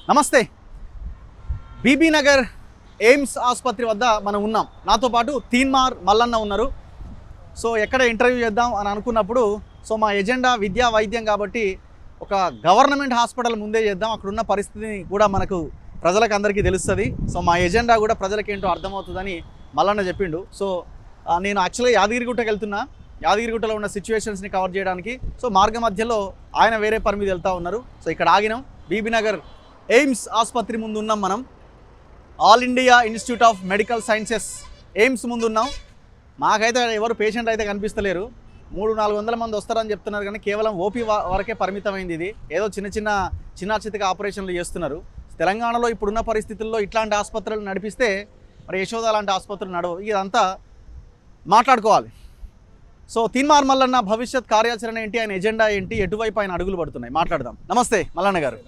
నమస్తే. BB Nagar AIIMS ఆసుపత్రి వద్ద మనం ఉన్నాం. నాతో పాటు తీన్మార్ మల్లన్న ఉన్నారు. సో ఎక్కడ ఇంటర్వ్యూ చేద్దాం అని అనుకున్నప్పుడు మా ఎజెండా విద్యా వైద్యం కాబట్టి ఒక గవర్నమెంట్ హాస్పిటల్ ముందే చేద్దాం, అక్కడున్న పరిస్థితిని కూడా మనకు ప్రజలకు అందరికీ తెలుస్తుంది. మా ఎజెండా కూడా ప్రజలకు ఏంటో అర్థమవుతుందని మల్లన్న చెప్పిండు. నేను యాక్చువల్గా యాదగిరిగుట్టకి వెళ్తున్నా. యాదగిరిగుట్టలో ఉన్న సిచ్యువేషన్స్ని కవర్ చేయడానికి మార్గ మధ్యలో ఆయన వేరే పని మీద వెళ్తూ ఉన్నారు. ఇక్కడ ఆగినాం. బీబీ నగర్ ఎయిమ్స్ ఆసుపత్రి ముందు ఉన్నాం. మనం all India institute of medical sciences AIIMS ముందు ఉన్నాం. మాకైతే ఎవరు పేషెంట్ అయితే కనిపిస్తలేరు. 300-400 మంది వస్తారని చెప్తున్నారు, కానీ కేవలం ఓపీ వరకే పరిమితమైంది. ఇది ఏదో చిన్న చితక ఆపరేషన్లు చేస్తున్నారు. తెలంగాణలో ఇప్పుడున్న పరిస్థితుల్లో ఇట్లాంటి ఆసుపత్రులు నడిపిస్తే మరి యశోద లాంటి ఆసుపత్రులు నడవు. ఇదంతా మాట్లాడుకోవాలి. తీన్మార్ మల్లన్న భవిష్యత్ కార్యాచరణ ఏంటి, ఆయన ఎజెండా ఏంటి, ఎటువైపు ఆయన అడుగులు పడుతున్నాయి, మాట్లాడదాం. నమస్తే మల్లన్న గారు.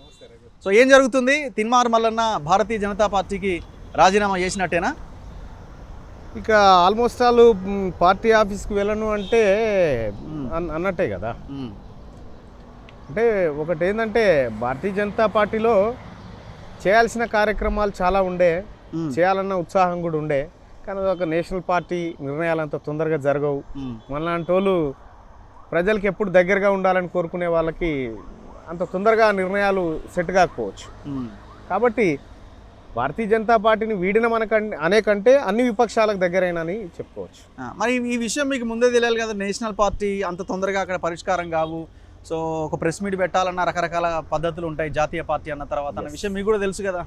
ఏం జరుగుతుంది? తీన్మార్ మల్లన్న భారతీయ జనతా పార్టీకి రాజీనామా చేసినట్టేనా? ఇక ఆల్మోస్ట్ ఆల్ పార్టీ ఆఫీస్కి వెళ్ళను అంటే అన్నట్టే కదా. అంటే ఒకటి ఏంటంటే భారతీయ జనతా పార్టీలో చేయాల్సిన కార్యక్రమాలు చాలా ఉండే, చేయాలన్న ఉత్సాహం కూడా ఉండే, కానీ ఒక నేషనల్ పార్టీ నిర్ణయాలు అంత తొందరగా జరగవు. మనలాంటి వాళ్ళు ప్రజలకి ఎప్పుడు దగ్గరగా ఉండాలని కోరుకునే వాళ్ళకి అంత తొందరగా నిర్ణయాలు సెట్ కాకపోవచ్చు. కాబట్టి భారతీయ జనతా పార్టీని వీడిన అనేకంటే అన్ని విపక్షాలకు దగ్గరైనని చెప్పుకోవచ్చు. మరి ఈ విషయం మీకు ముందే తెలియాలి కదా. నేషనల్ పార్టీ అంత తొందరగా అక్కడ పరిష్కారం కావు. ఒక ప్రెస్ మీట్ పెట్టాలన్న రకరకాల పద్ధతులు ఉంటాయి జాతీయ పార్టీ అన్న తర్వాత అన్న విషయం మీకు కూడా తెలుసు కదా.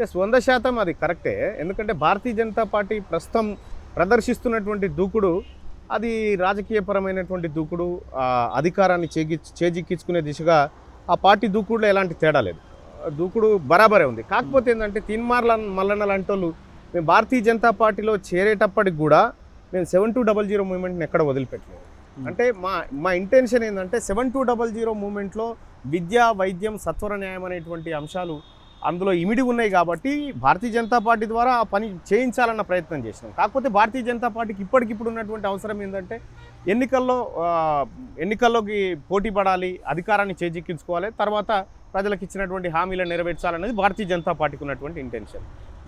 100% అది కరెక్టే. ఎందుకంటే భారతీయ జనతా పార్టీ ప్రస్తుతం ప్రదర్శిస్తున్నటువంటి దూకుడు అది రాజకీయపరమైనటువంటి దూకుడు, అధికారాన్ని చేజిక్కించుకునే దిశగా ఆ పార్టీ దూకుడులో ఎలాంటి తేడా లేదు. దూకుడు బరాబరే ఉంది. కాకపోతే ఏంటంటే తీన్మార్ మల్లన్న లాంటి వాళ్ళు మేము భారతీయ జనతా పార్టీలో చేరేటప్పటికి కూడా మేము 7200 మూవ్మెంట్ని ఎక్కడ వదిలిపెట్టలేదు. అంటే మా ఇంటెన్షన్ ఏంటంటే 7200 మూవ్మెంట్లో విద్య, వైద్యం, సత్వర న్యాయం అనేటువంటి అంశాలు అందులో ఇమిడి ఉన్నాయి. కాబట్టి భారతీయ జనతా పార్టీ ద్వారా ఆ పని చేయించాలన్న ప్రయత్నం చేసినాం. కాకపోతే భారతీయ జనతా పార్టీకి ఇప్పటికిప్పుడు ఉన్నటువంటి అవసరం ఏంటంటే ఎన్నికల్లోకి పోటీ పడాలి, అధికారాన్ని చేజిక్కించుకోవాలి, తర్వాత ప్రజలకు ఇచ్చినటువంటి హామీలను నెరవేర్చాలనేది భారతీయ జనతా పార్టీకి ఉన్నటువంటి ఇంటెన్షన్.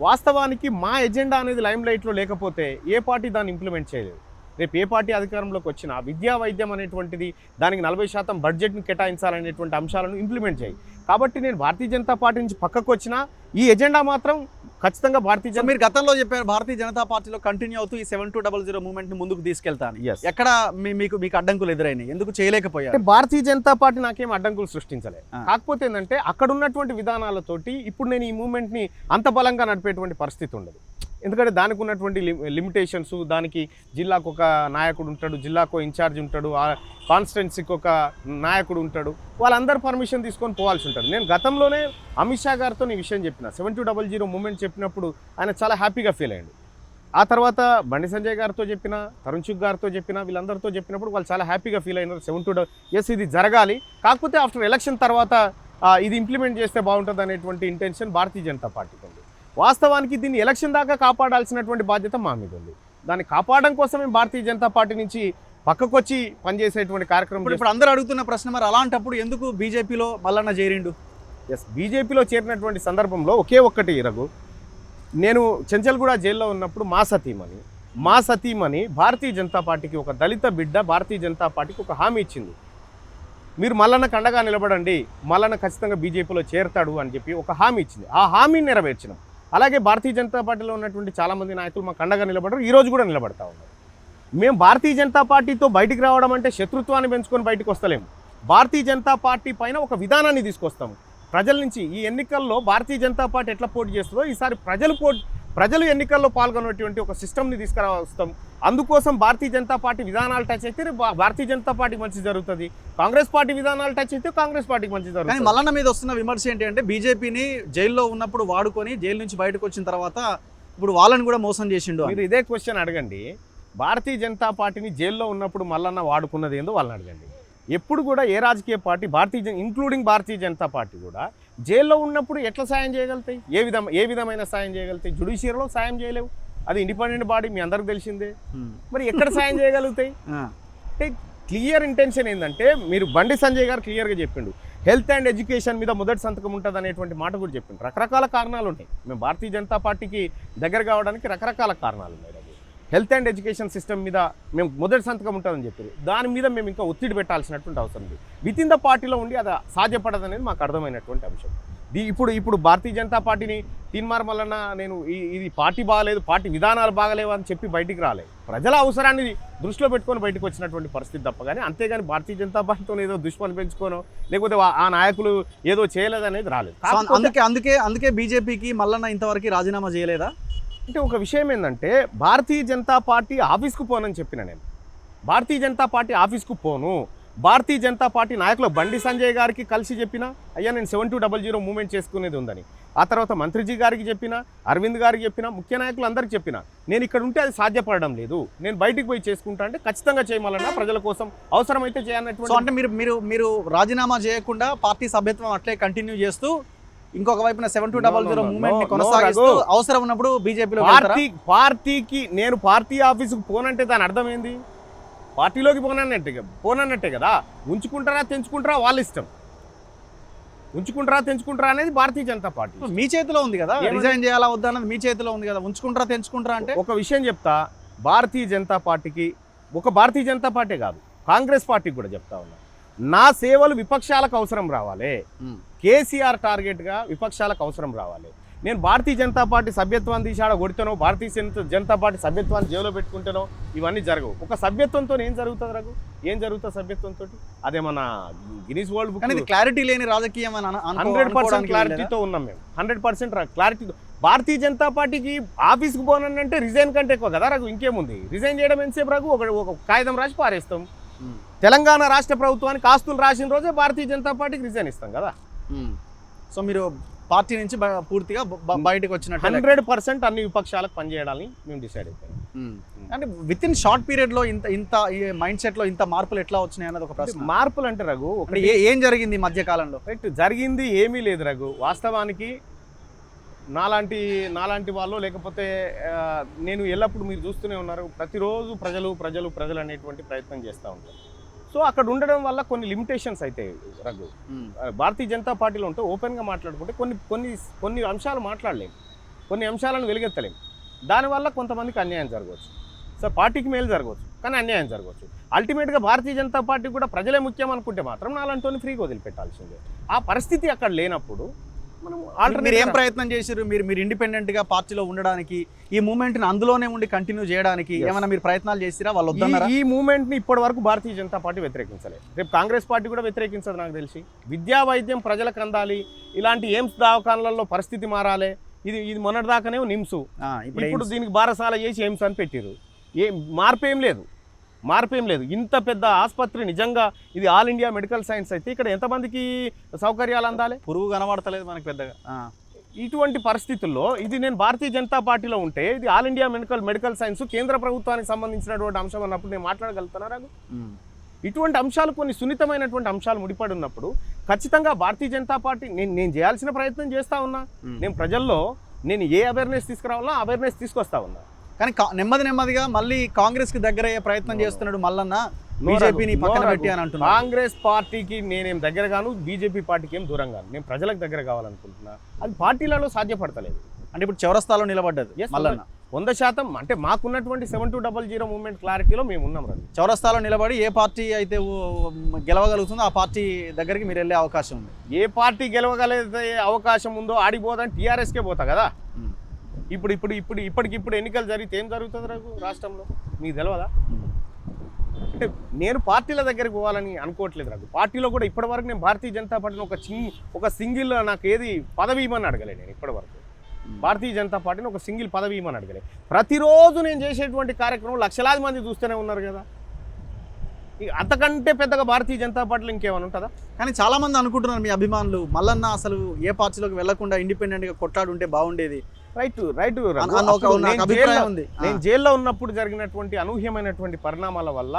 వాస్తవానికి మా ఎజెండా అనేది లైమ్ లైట్లో లేకపోతే ఏ పార్టీ దాన్ని ఇంప్లిమెంట్ చేయలేదు. రేపు ఏ పార్టీ అధికారంలోకి వచ్చినా విద్యా వైద్యం అనేటువంటిది దానికి 40% బడ్జెట్ని కేటాయించాలనేటువంటి అంశాలను ఇంప్లిమెంట్ చేయి. కాబట్టి నేను భారతీయ జనతా పార్టీ నుంచి పక్కకు వచ్చినా ఈ ఎజెండా మాత్రం ఖచ్చితంగా భారతీయ జనతా. మీరు గతంలో చెప్పారు భారతీయ జనతా పార్టీలో కంటిన్యూ అవుతూ ఈ 7200 మూవ్మెంట్ని ముందుకు తీసుకెళ్తాను. ఎక్కడ మీకు అడ్డంకులు ఎదురైనాయి, ఎందుకు చేయలేకపోయారు? భారతీయ జనతా పార్టీ నాకేం అడ్డంకులు సృష్టించలేదు. కాకపోతే ఏంటంటే అక్కడ ఉన్నటువంటి విధానాలతోటి ఇప్పుడు నేను ఈ మూవ్మెంట్ని అంత బలంగా నడిపేటువంటి పరిస్థితి ఉండదు. ఎందుకంటే దానికి ఉన్నటువంటి లిమిటేషన్స్, దానికి జిల్లాకు ఒక నాయకుడు ఉంటాడు, జిల్లాకు ఇన్ఛార్జ్ ఉంటాడు, కాన్స్టిట్యున్సీకి ఒక నాయకుడు ఉంటాడు, వాళ్ళందరూ పర్మిషన్ తీసుకొని పోవాల్సి ఉంటుంది. నేను గతంలోనే అమిత్ షా గారితో ఈ విషయం చెప్పిన 7200 మూవ్మెంట్ చెప్పినప్పుడు ఆయన చాలా హ్యాపీగా ఫీల్ అయ్యాడు. ఆ తర్వాత బండి సంజయ్ గారితో చెప్పిన, తరుణ్ చుగ్ గారితో చెప్పిన, వీళ్ళందరితో చెప్పినప్పుడు వాళ్ళు చాలా హ్యాపీగా ఫీల్ అయినారు. 7200 ఇది జరగాలి, కాకపోతే ఆఫ్టర్ ఎలక్షన్ తర్వాత ఇది ఇంప్లిమెంట్ చేస్తే బాగుంటుంది అనేటువంటి ఇంటెన్షన్ భారతీయ జనతా పార్టీకి ఉంది. వాస్తవానికి దీన్ని ఎలక్షన్ దాకా కాపాడాల్సినటువంటి బాధ్యత మా మీద ఉంది. దాన్ని కాపాడడం కోసమే భారతీయ జనతా పార్టీ నుంచి పక్కకు వచ్చి పనిచేసేటువంటి కార్యక్రమం. ఇప్పుడు అందరూ అడుగుతున్న ప్రశ్న, మరి అలాంటప్పుడు ఎందుకు బీజేపీలో మల్లన్న చేరిండు? బీజేపీలో చేరినటువంటి సందర్భంలో ఒకే ఒక్కటి రఘు, నేను చెంచల్గూడ జైల్లో ఉన్నప్పుడు మా సతీమణి భారతీయ జనతా పార్టీకి, ఒక దళిత బిడ్డ భారతీయ జనతా పార్టీకి ఒక హామీ ఇచ్చింది. మీరు మల్లన్నకు అండగా నిలబడండి, మల్లన్న ఖచ్చితంగా బీజేపీలో చేరతాడు అని చెప్పి ఒక హామీ ఇచ్చింది. ఆ హామీని నెరవేర్చినాం. అలాగే భారతీయ జనతా పార్టీలో ఉన్నటువంటి చాలామంది నాయకులు మాకు అండగా నిలబడరు, ఈరోజు కూడా నిలబడతా ఉన్నారు. మేము భారతీయ జనతా పార్టీతో బయటికి రావడం అంటే శత్రుత్వాన్ని పెంచుకొని బయటకు వస్తలేము. భారతీయ జనతా పార్టీ పైన ఒక విధానాన్ని తీసుకొస్తాము. ప్రజల నుంచి ఈ ఎన్నికల్లో భారతీయ జనతా పార్టీ ఎట్లా పోటీ చేస్తుందో ఈసారి ప్రజలు ఎన్నికల్లో పాల్గొనేటువంటి ఒక సిస్టమ్ని తీసుకురావస్తాం. అందుకోసం భారతీయ జనతా పార్టీ విధానాలు టచ్ అయితే భారతీయ జనతా పార్టీకి మంచి జరుగుతుంది, కాంగ్రెస్ పార్టీ విధానాలు టచ్ అయితే కాంగ్రెస్ పార్టీకి మంచి జరుగుతుంది. కానీ మల్లన్న మీద వస్తున్న విమర్శ ఏంటి అంటే బీజేపీని జైల్లో ఉన్నప్పుడు వాడుకొని జైలు నుంచి బయటకు వచ్చిన తర్వాత ఇప్పుడు వాళ్ళని కూడా మోసం చేసిండు. మీరు ఇదే క్వశ్చన్ అడగండి. భారతీయ జనతా పార్టీని జైల్లో ఉన్నప్పుడు మల్లన్న వాడుకున్నది ఏందో వాళ్ళని అడగండి. ఎప్పుడు కూడా ఏ రాజకీయ party including Bharatiya Janata party కూడా జైల్లో ఉన్నప్పుడు ఎట్లా సాయం చేయగలుగుతాయి, ఏ విధమైన సాయం చేయగలుగుతాయి? జ్యుడిషియరీలో సాయం చేయలేవు, అది ఇండిపెండెంట్ బాడీ, మీ అందరికి తెలిసిందే. మరి ఎక్కడ సాయం చేయగలుగుతాయి? అంటే క్లియర్ ఇంటెన్షన్ ఏంటంటే, మీరు బండి సంజయ్ గారు క్లియర్గా చెప్పిండు, హెల్త్ అండ్ ఎడ్యుకేషన్ మీద మొదటి సంతకం ఉంటుంది అనేటువంటి మాట కూడా చెప్పింది. రకరకాల కారణాలు ఉన్నాయి. మేము భారతీయ జనతా పార్టీకి దగ్గర కావడానికి రకరకాల కారణాలు ఉన్నాయి. హెల్త్ అండ్ ఎడ్యుకేషన్ సిస్టమ్ మీద మేము మొదటి సంతకం ఉంటుందని చెప్పారు. దాని మీద మేము ఇంకా ఒత్తిడి పెట్టాల్సినటువంటి అవసరం ఉంది. విత్ ఇన్ ద పార్టీలో ఉండి అది సాధ్యపడదనేది మాకు అర్థమైనటువంటి అంశం. ఇప్పుడు భారతీయ జనతా పార్టీని తీన్మార్ మల్లన్న నేను ఇది పార్టీ బాగాలేదు, పార్టీ విధానాలు బాగలేవు అని చెప్పి బయటికి రాలేదు. ప్రజల అవసరాన్ని దృష్టిలో పెట్టుకొని బయటకు వచ్చినటువంటి పరిస్థితి తప్ప కానీ అంతేగాని భారతీయ జనతా పార్టీతో ఏదో దుష్మని పెంచుకోనో లేకపోతే ఆ నాయకులు ఏదో చేయలేదనేది రాలేదు. అందుకే బీజేపీకి మల్లన్న ఇంతవరకు రాజీనామా చేయలేదా? అంటే ఒక విషయం ఏంటంటే భారతీయ జనతా పార్టీ ఆఫీస్కు పోనని చెప్పిన నేను. భారతీయ జనతా పార్టీ ఆఫీస్కు పోను. భారతీయ జనతా పార్టీ నాయకులు బండి సంజయ్ గారికి కలిసి చెప్పిన అయ్యా నేను 7200 మూవ్మెంట్ చేసుకునేది ఉందని. ఆ తర్వాత మంత్రిజీ గారికి చెప్పిన, అరవింద్ గారికి చెప్పిన, ముఖ్య నాయకులు అందరికీ చెప్పిన నేను ఇక్కడ ఉంటే అది సాధ్యపడడం లేదు, నేను బయటికి పోయి చేసుకుంటా అంటే ఖచ్చితంగా చేయమలన్నా ప్రజల కోసం అవసరమైతే చేయనటువంటి. అంటే మీరు రాజీనామా చేయకుండా పార్టీ సభ్యత్వం అట్లే కంటిన్యూ చేస్తూ ఇంకొక వైపున 7200 మూవ్మెంట్ ని కొనసాగిస్తూ అవసరం ఉన్నప్పుడు బీజేపీలో పార్టీకి నేను పార్టీ ఆఫీసుకు పోనంటే దాని అర్థం ఏంది? పార్టీలోకి పోనన్నట్టే కదా. ఉంచుకుంటారా తెంచుకుంటారా వాళ్ళ ఇష్టం. ఉంచుకుంటారా తెంచుకుంటారా అనేది భారతీయ జనతా పార్టీ మీ చేతిలో ఉంది కదా. రిజైన్ చేయాలా వద్దా అన్నది మీ చేతిలో ఉంది కదా. ఉంచుకుంటారా తెంచుకుంటారా అంటే ఒక విషయం చెప్తా. భారతీయ జనతా పార్టీకి ఒక భారతీయ జనతా పార్టీ కాదు కాంగ్రెస్ పార్టీకి కూడా చెప్తా ఉన్నా, నా సేవలు విపక్షాలకు అవసరం రావాలి. కేసీఆర్ టార్గెట్గా విపక్షాలకు అవసరం రావాలి. నేను భారతీయ జనతా పార్టీ సభ్యత్వాన్ని తీసాడ కొడితేనో, భారతీయ జనతా పార్టీ సభ్యత్వాన్ని జేబులో పెట్టుకుంటేనో ఇవన్నీ జరగవు. ఒక సభ్యత్వంతో ఏం జరుగుతుంది రఘు? ఏం జరుగుతుంది సభ్యత్వంతో? అదేమన్నా గిన్నీస్ వరల్డ్ బుక్. క్లారిటీ లేని రాజకీయం 100% క్లారిటీతో ఉన్నాం మేము. 100% క్లారిటీతో. భారతీయ జనతా పార్టీకి ఆఫీస్కి పోనంటే రిజైన్ కంటే ఎక్కువ కదా రఘు. ఇంకేముంది? రిజైన్ చేయడం ఎంతసేపు రఘు? ఒక కాగితం రాసి పారేస్తాం. తెలంగాణ రాష్ట్ర ప్రభుత్వానికి ఆస్తులు రాసిన రోజే భారతీయ జనతా పార్టీకి రిజైన్ ఇస్తాం కదా. సో మీరు పార్టీ నుంచి పూర్తిగా బయటకు వచ్చినట్టు 100% అన్ని విపక్షాలకు పనిచేయాలని మేము డిసైడ్ అయిపోయాం. అంటే విత్ ఇన్ షార్ట్ పీరియడ్ లో ఇంత మైండ్ సెట్ లో ఇంత మార్పులు ఎట్లా వచ్చినాయి అన్నది ఒక ప్రశ్న. మార్పులు అంటే రఘు ఏం జరిగింది ఈ మధ్య కాలంలో? జరిగింది ఏమీ లేదు రఘు. వాస్తవానికి నాలాంటి వాళ్ళు లేకపోతే నేను ఎల్లప్పుడు మీరు చూస్తూనే ఉన్నారు, ప్రతిరోజు ప్రజలు అనేటువంటి ప్రయత్నం చేస్తూ ఉంటారు. సో అక్కడ ఉండడం వల్ల కొన్ని లిమిటేషన్స్ అయితే రఘు. భారతీయ జనతా పార్టీలో ఉంటే ఓపెన్గా మాట్లాడుకుంటే కొన్ని అంశాలు మాట్లాడలేము, కొన్ని అంశాలను వెలుగెత్తలేము. దానివల్ల కొంతమందికి అన్యాయం జరగవచ్చు. సో పార్టీకి మేలు జరగవచ్చు కానీ అన్యాయం జరగవచ్చు. అల్టిమేట్గా భారతీయ జనతా పార్టీ కూడా ప్రజలే ముఖ్యం అనుకుంటే మాత్రం నాలంటోని ఫ్రీగా వదిలిపెట్టాల్సిందే. ఆ పరిస్థితి అక్కడ లేనప్పుడు మీరు ఏం ప్రయత్నం చేశారు? మీరు ఇండిపెండెంట్ గా పార్టీలో ఉండడానికి, ఈ మూవ్మెంట్ ని అందులోనే ఉండి కంటిన్యూ చేయడానికి ఏమైనా మీరు ప్రయత్నాలు చేసిరా? వాళ్ళు వద్దన్నారా? ఈ మూవ్మెంట్ ని ఇప్పటి వరకు భారతీయ జనతా పార్టీ వ్యతిరేకించలేదు. రేపు కాంగ్రెస్ పార్టీ కూడా వ్యతిరేకించదు నాకు తెలిసి. విద్యా వైద్యం ప్రజలకు అందాలి, ఇలాంటి ఎయిమ్స్ దవాఖానాలలో పరిస్థితి మారాలి. ఇది మొన్నటిదాకానే నిమ్స్, ఇప్పుడు దీనికి బారసాల చేసి ఎయిమ్స్ అని పెట్టారు. మార్పేం లేదు. ఇంత పెద్ద ఆసుపత్రి నిజంగా ఇది ఆల్ ఇండియా మెడికల్ సైన్స్ అయితే ఇక్కడ ఎంతమందికి సౌకర్యాలు అందాలి? పురుగు కనబడతలేదు మనకి పెద్దగా. ఇటువంటి పరిస్థితుల్లో ఇది నేను భారతీయ జనతా పార్టీలో ఉంటే ఇది ఆల్ ఇండియా మెడికల్ సైన్స్ కేంద్ర ప్రభుత్వానికి సంబంధించినటువంటి అంశం అన్నప్పుడు నేను మాట్లాడగలుగుతున్నారా? ఇటువంటి అంశాలు కొన్ని సున్నితమైనటువంటి అంశాలు ముడిపడి ఉన్నప్పుడు ఖచ్చితంగా భారతీయ జనతా పార్టీ నేను చేయాల్సిన ప్రయత్నం చేస్తూ ఉన్నా. నేను ప్రజల్లో ఏ అవేర్నెస్ తీసుకురావాలో అవేర్నెస్ తీసుకొస్తా ఉన్నా. కానీ నెమ్మదిగా మళ్ళీ కాంగ్రెస్ కి దగ్గర అయ్యే ప్రయత్నం చేస్తున్నాడు మల్లన్న, బీజేపీని పక్కన పెట్టి అని అంటున్నా. కాంగ్రెస్ పార్టీకి నేనేం దగ్గర గాను, బీజేపీ పార్టీకి ఏం దూరం గాను. నేను ప్రజలకు దగ్గర కావాలనుకుంటున్నా. అది పార్టీలలో సాధ్యపడతలేదు. అంటే ఇప్పుడు చౌరస్తాలో నిలబడ్డది మల్లన్న 100%. అంటే మాకున్నటువంటి 7200 మూవ్మెంట్ క్లారిటీలో మేము ఉన్నాం రండి. చౌరస్తాలో నిలబడి ఏ పార్టీ అయితే గెలవగలుగుతుందో ఆ పార్టీ దగ్గరికి మీరు వెళ్ళే అవకాశం ఉంది. ఏ పార్టీ గెలవగలిగే అవకాశం ఉందో ఆడిపోదని టీఆర్ఎస్కే పోతా కదా. ఇప్పటికిప్పుడు ఎన్నికలు జరిగితే ఏం జరుగుతుంది రాష్ట్రంలో మీకు తెలియదా? అంటే నేను పార్టీల దగ్గరికి పోవాలని అనుకోవట్లేదు రఘు. పార్టీలో కూడా ఇప్పటివరకు నేను భారతీయ జనతా పార్టీని ఒక సింగిల్ నాకు ఏది పదవి ఇవ్వమని అడగలే. నేను ఇప్పటివరకు భారతీయ జనతా పార్టీని ఒక సింగిల్ పదవి ఇవ్వమని అడగలే. ప్రతిరోజు నేను చేసేటువంటి కార్యక్రమం లక్షలాది మంది చూస్తూనే ఉన్నారు కదా. అంతకంటే పెద్దగా భారతీయ జనతా పార్టీలో ఇంకేమైనా ఉంటుందా? కానీ చాలా మంది అనుకుంటున్నారు మీ అభిమానులు మల్లన్న అసలు ఏ పార్టీలోకి వెళ్లకుండా ఇండిపెండెంట్గా కొట్లాడుంటే బాగుండేది. రైట్. నేను జైల్లో ఉన్నప్పుడు జరిగినటువంటి అనూహ్యమైనటువంటి పరిణామాల వల్ల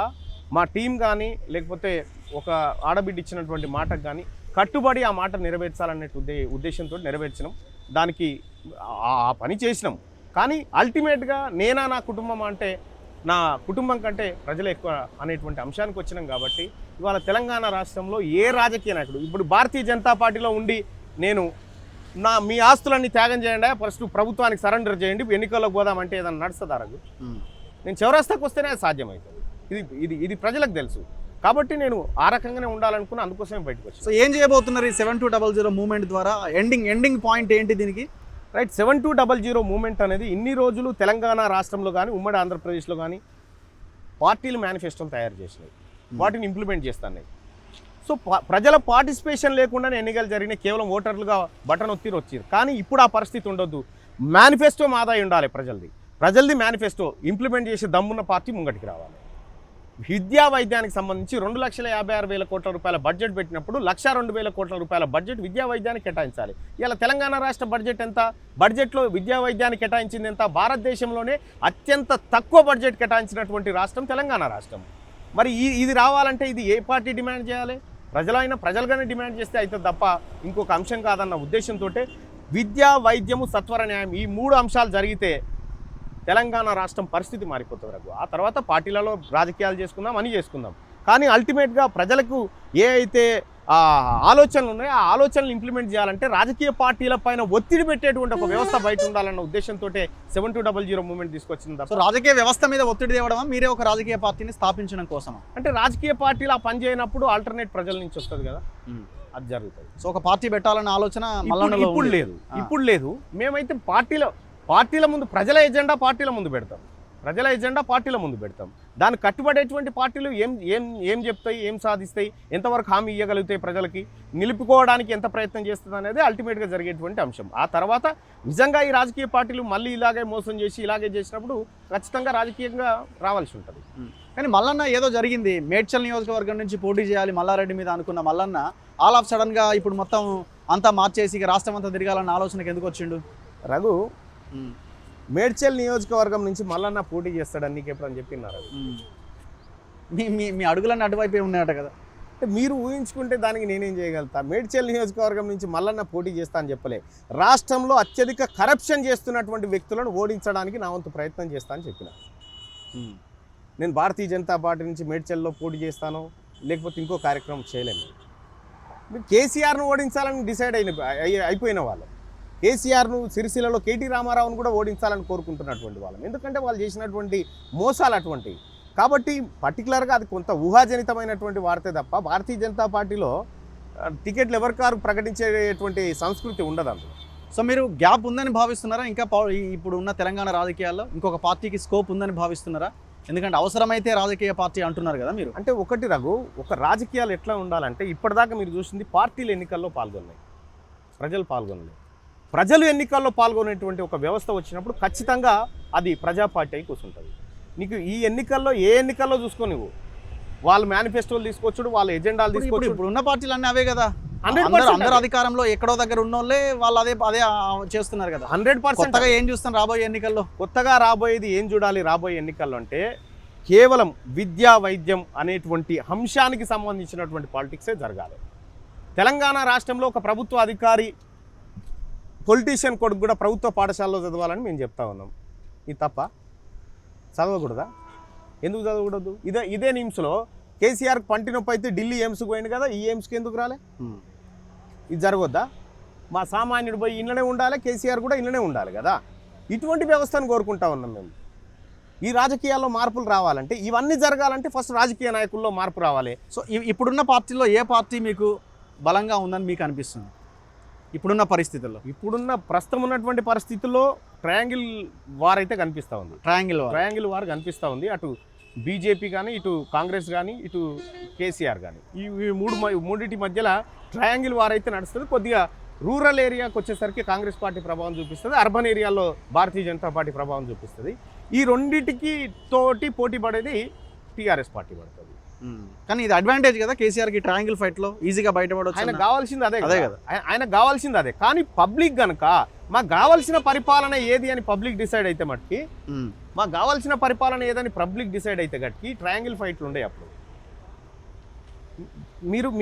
మా టీం కానీ లేకపోతే ఒక ఆడబిడ్డ ఇచ్చినటువంటి మాటకు కానీ కట్టుబడి ఆ మాట నెరవేర్చాలనే ఉద్దేశంతో నెరవేర్చినాం. దానికి ఆ పని చేసినాం. కానీ అల్టిమేట్గా నా కుటుంబం అంటే నా కుటుంబం కంటే ప్రజలు ఎక్కువ అనేటువంటి అంశానికి వచ్చినాం కాబట్టి ఇవాళ తెలంగాణ రాష్ట్రంలో ఏ రాజకీయ నాయకుడు ఇప్పుడు భారతీయ జనతా పార్టీలో ఉండి నేను మీ ఆస్తులన్నీ త్యాగం చేయండి, ఫస్ట్ ప్రభుత్వానికి సరెండర్ చేయండి, ఎన్నికల్లోకి పోదామంటే ఏదైనా నడుస్తుందా రఘు? నేను చౌరస్తాకు వస్తేనే అది సాధ్యమవుతుంది. ఇది ప్రజలకు తెలుసు. కాబట్టి నేను ఆ రకంగానే ఉండాలనుకున్నా, అందుకోసమే బయటకు వచ్చాను. సో ఏం చేయబోతున్నారు ఈ 7200 మూవ్మెంట్ ద్వారా? ఎండింగ్ పాయింట్ ఏంటి దీనికి? రైట్, 7200 మూవ్మెంట్ అనేది ఇన్ని రోజులు తెలంగాణ రాష్ట్రంలో కానీ ఉమ్మడి ఆంధ్రప్రదేశ్లో కానీ పార్టీలు మేనిఫెస్టోలు తయారు చేసినాయి, వాటిని ఇంప్లిమెంట్ చేస్తున్నాయి. సో ప్రజల పార్టిసిపేషన్ లేకుండానే ఎన్నికలు జరిగినాయి, కేవలం ఓటర్లుగా బటన్ వచ్చిరు. కానీ ఇప్పుడు ఆ పరిస్థితి ఉండొద్దు. మేనిఫెస్టో ఆదాయం ఉండాలి ప్రజలది మేనిఫెస్టో ఇంప్లిమెంట్ చేసే దమ్మున్న పార్టీ ముంగటికి రావాలి. విద్యా వైద్యానికి సంబంధించి 2,56,000 కోట్ల రూపాయల బడ్జెట్ పెట్టినప్పుడు 1,02,000 కోట్ల రూపాయల బడ్జెట్ విద్యా వైద్యానికి కేటాయించాలి. ఇలా తెలంగాణ రాష్ట్ర బడ్జెట్ ఎంత? బడ్జెట్లో విద్యా వైద్యానికి కేటాయించింది ఎంత? భారతదేశంలోనే అత్యంత తక్కువ బడ్జెట్ కేటాయించినటువంటి రాష్ట్రం తెలంగాణ రాష్ట్రం. మరి ఇది రావాలంటే ఇది ఏ పార్టీ డిమాండ్ చేయాలి? ప్రజలుగానే డిమాండ్ చేస్తే అయితే తప్ప ఇంకొక అంశం కాదన్న ఉద్దేశంతో విద్యా, వైద్యము, సత్వర న్యాయం ఈ 3 అంశాలు జరిగితే తెలంగాణ రాష్ట్రం పరిస్థితి మారిపోతుంది రఘు. ఆ తర్వాత పార్టీలలో రాజకీయాలు చేసుకుందాం, అని చేసుకుందాం. కానీ అల్టిమేట్గా ప్రజలకు ఏ అయితే ఆలోచనలు ఉన్నాయో ఆ ఆలోచనలు ఇంప్లిమెంట్ చేయాలంటే రాజకీయ పార్టీల పైన ఒత్తిడి పెట్టేటువంటి ఒక వ్యవస్థ బయట ఉండాలన్న ఉద్దేశంతో 7200 మూవ్మెంట్ తీసుకొచ్చింది. సో రాజకీయ వ్యవస్థ మీద ఒత్తిడి తేవడమా, మీరే ఒక రాజకీయ పార్టీని స్థాపించడం కోసమా? అంటే రాజకీయ పార్టీలు ఆ పని చేయనప్పుడు ఆల్టర్నేట్ ప్రజల నుంచి వస్తుంది కదా, అది జరుగుతుంది. సో ఒక పార్టీ పెట్టాలన్న ఆలోచన ఇప్పుడు లేదు. మేమైతే పార్టీల ముందు ప్రజల ఎజెండా పార్టీల ముందు పెడతాం. దాన్ని కట్టుబడేటువంటి పార్టీలు ఏం చెప్తాయి, ఏం సాధిస్తాయి, ఎంతవరకు హామీ ఇవ్వగలుగుతాయి, ప్రజలకి నిలుపుకోవడానికి ఎంత ప్రయత్నం చేస్తుంది అనేది అల్టిమేట్గా జరిగేటువంటి అంశం. ఆ తర్వాత నిజంగా ఈ రాజకీయ పార్టీలు మళ్ళీ ఇలాగే మోసం చేసి ఇలాగే చేసినప్పుడు ఖచ్చితంగా రాజకీయంగా రావాల్సి ఉంటుంది. కానీ మల్లన్న ఏదో జరిగింది, మేడ్చల్ నియోజకవర్గం నుంచి పోటీ చేయాలి మల్లారెడ్డి మీద అనుకున్న మల్లన్న ఆల్ ఆఫ్ సడన్గా ఇప్పుడు మొత్తం అంతా మార్చేసి ఇక రాష్ట్రం అంతా తిరగాలన్న ఆలోచనకు ఎందుకు వచ్చిండు? రఘు, మేడ్చల్ నియోజకవర్గం నుంచి మల్లన్న పోటీ చేస్తాడని నీకు ఎప్పుడని చెప్పినారు? మీ అడుగులన్నీ అటువైపే ఉన్నాయట కదా. అంటే మీరు ఊహించుకుంటే దానికి నేనేం చేయగలుగుతా? మేడ్చల్ నియోజకవర్గం నుంచి మల్లన్న పోటీ చేస్తా అని చెప్పలే. రాష్ట్రంలో అత్యధిక కరప్షన్ చేస్తున్నటువంటి వ్యక్తులను ఓడించడానికి నా వంతు ప్రయత్నం చేస్తా అని చెప్పిన. నేను భారతీయ జనతా పార్టీ నుంచి మేడ్చల్లో పోటీ చేస్తాను, లేకపోతే ఇంకో కార్యక్రమం చేయలేము. మీరు కేసీఆర్ను ఓడించాలని డిసైడ్ అయిపోయిన వాళ్ళు, కేసీఆర్ను సిరిసిల్లలో కేటీ రామారావును కూడా ఓడించాలని కోరుకుంటున్నటువంటి వాళ్ళం. ఎందుకంటే వాళ్ళు చేసినటువంటి మోసాలు అటువంటివి. కాబట్టి పర్టికులర్గా అది కొంత ఊహాజనితమైనటువంటి వార్తే తప్ప భారతీయ జనతా పార్టీలో టికెట్లు ఎవరికారు ప్రకటించేటువంటి సంస్కృతి ఉండదు అందులో. సో మీరు గ్యాప్ ఉందని భావిస్తున్నారా? ఇంకా ఇప్పుడు ఉన్న తెలంగాణ రాజకీయాల్లో ఇంకొక పార్టీకి స్కోప్ ఉందని భావిస్తున్నారా? ఎందుకంటే అవసరమైతే రాజకీయ పార్టీ అంటున్నారు కదా మీరు. అంటే ఒకటి రఘు, ఒక రాజకీయాలు ఎట్లా ఉండాలంటే ఇప్పటిదాకా మీరు చూసింది పార్టీలు ఎన్నికల్లో పాల్గొన్నాయి, ప్రజలు పాల్గొనలేదు. ప్రజలు ఎన్నికల్లో పాల్గొనేటువంటి ఒక వ్యవస్థ వచ్చినప్పుడు ఖచ్చితంగా అది ప్రజా పార్టీ అయి కూర్చుంటుంది. నీకు ఈ ఎన్నికల్లో ఏ ఎన్నికల్లో చూసుకో, నువ్వు వాళ్ళ మేనిఫెస్టోలు తీసుకొచ్చుడు, వాళ్ళ ఎజెండాలు తీసుకొచ్చు. ఇప్పుడు ఉన్న పార్టీలు అన్నీ అవే కదా, అందరూ అధికారంలో ఎక్కడో దగ్గర ఉన్నోళ్ళే వాళ్ళు అదే చేస్తున్నారు కదా. 100% ఏం చూస్తాం రాబోయే ఎన్నికల్లో? కొత్తగా రాబోయేది ఏం చూడాలి రాబోయే ఎన్నికల్లో అంటే కేవలం విద్యా, వైద్యం అనేటువంటి అంశానికి సంబంధించినటువంటి పాలిటిక్సే జరగాలి. తెలంగాణ రాష్ట్రంలో ఒక ప్రభుత్వ అధికారి పొలిటీషియన్ కొడుకు కూడా ప్రభుత్వ పాఠశాలలో చదవాలని మేము చెప్తా ఉన్నాం. ఇది తప్ప? చదవకూడదా? ఎందుకు చదవకూడదు? ఇదే నిమ్స్లో కేసీఆర్కి పంటి నొప్పి అయితే ఢిల్లీ ఎయిమ్స్కి పోయింది కదా, ఈ ఎయిమ్స్కి ఎందుకు రాలే? ఇది జరగొద్దా? మా సామాన్యుడు పోయి ఇళ్ళనే ఉండాలి, కేసీఆర్ కూడా ఇళ్ళనే ఉండాలి కదా. ఇటువంటి వ్యవస్థను కోరుకుంటా ఉన్నాం మేము. ఈ రాజకీయాల్లో మార్పులు రావాలంటే, ఇవన్నీ జరగాలంటే ఫస్ట్ రాజకీయ నాయకుల్లో మార్పు రావాలి. సో ఇప్పుడున్న పార్టీలో ఏ పార్టీ మీకు బలంగా ఉందని మీకు అనిపిస్తుంది ఇప్పుడున్న పరిస్థితుల్లో? ప్రస్తుతం ఉన్నటువంటి పరిస్థితుల్లో ట్రయాంగిల్ వార్ అయితే కనిపిస్తూ ఉంది. ట్రయాంగిల్ వార్ కనిపిస్తూ ఉంది. అటు బీజేపీ కానీ, ఇటు కాంగ్రెస్ కానీ, ఇటు కేసీఆర్ కానీ, ఈ మూడింటి మధ్యలో ట్రయాంగిల్ వార్ అయితే నడుస్తుంది. కొద్దిగా రూరల్ ఏరియాకి వచ్చేసరికి కాంగ్రెస్ పార్టీ ప్రభావం చూపిస్తుంది, అర్బన్ ఏరియాలో భారతీయ జనతా పార్టీ ప్రభావం చూపిస్తుంది. ఈ రెండింటికి తోటి పోటీ పడేది టీఆర్ఎస్ పార్టీ పడుతుంది. కానీ ఇది అడ్వాంటేజ్ కదా కేసీఆర్కి, ట్రయాంగిల్ ఫైట్లో ఈజీగా బయటపడవచ్చు. ఆయన కావాల్సింది అదే కదా, ఆయన కావాల్సింది అదే. కానీ పబ్లిక్ కనుక మాకు కావాల్సిన పరిపాలన ఏది అని పబ్లిక్ డిసైడ్ అయితే మట్టుకి, మాకు కావాల్సిన పరిపాలన ఏదని పబ్లిక్ డిసైడ్ అయితే గట్టికి ట్రయాంగిల్ ఫైట్లు ఉండే. అప్పుడు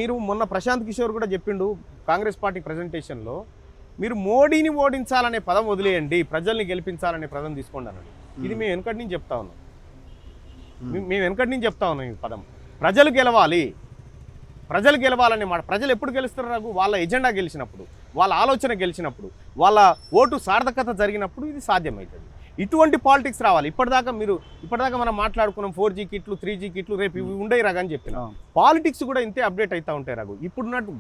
మీరు మొన్న ప్రశాంత్ కిషోర్ కూడా చెప్పిండు కాంగ్రెస్ పార్టీ ప్రజెంటేషన్లో, మీరు మోడీని ఓడించాలనే పదం వదిలేయండి, ప్రజల్ని గెలిపించాలనే పదం తీసుకోండి అన్నాడు. ఇది మేము వెనకటి నుంచి చెప్తా ఉన్నాం. ఈ పదం ప్రజలు గెలవాలి, ప్రజలు గెలవాలనే మాట. ప్రజలు ఎప్పుడు గెలుస్తారు రఘు? వాళ్ళ ఎజెండా గెలిచినప్పుడు, వాళ్ళ ఆలోచన గెలిచినప్పుడు, వాళ్ళ ఓటు సార్థకత జరిగినప్పుడు ఇది సాధ్యమవుతుంది. ఇటువంటి పాలిటిక్స్ రావాలి. ఇప్పటిదాకా మనం మాట్లాడుకున్నాం 4G కిట్లు 3G కిట్లు రేపు ఇవి ఉండయి రఘు అని చెప్పిన. పాలిటిక్స్ కూడా ఇంతే అప్డేట్ అవుతూ ఉంటాయి రఘు.